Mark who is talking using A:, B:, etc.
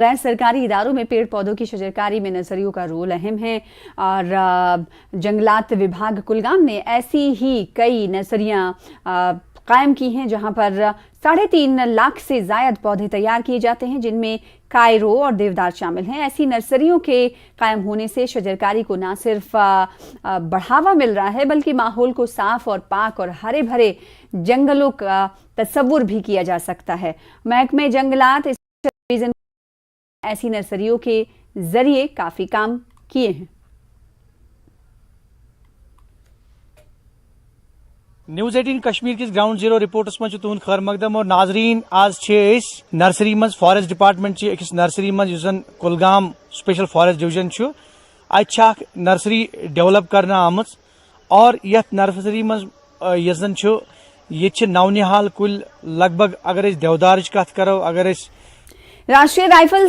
A: गैर सरकारी इदारों में पेड़ पौधों की शजरकारी में नर्सरियों का रोल अहम है और जंगलात विभाग कुलगाम ने ऐसी ही कई नर्सरियां कायम की हैं जहां पर 3.5 लाख से ज़ायद पौधे तैयार किए जाते हैं जिनमें कायरो और देवदार शामिल हैं। ऐसी नर्सरियों के कायम होने से शजरकारी को न सिर्फ बढ़ावा मिल रहा है बल्कि माहौल को साफ और पाक और हरे भरे जंगलों का तस्वुर भी किया जा सकता है। महकमे जंगलात इस रीजन ऐसी नर्सरियों के जरिए काफी काम किए हैं।
B: न्यूज़ 18 कश्मीर किस ग्राउंड जीरो रिपोर्टस मज तुहद खैर मकदम और नाजरीन आज नर्सरी मज फॉरेस्ट डिपार्टमेंट अकिस नर्सरी मज जुन कुलगाम स्पेशल फॉरेस्ट डिवीजन अख नर्सरी डेवलप करना आम और यथ नर्सरी मज यन ये नवनिहाल कुल लगभग अगर देवदार कत करो अगर
A: राष्ट्रीय राइफल्स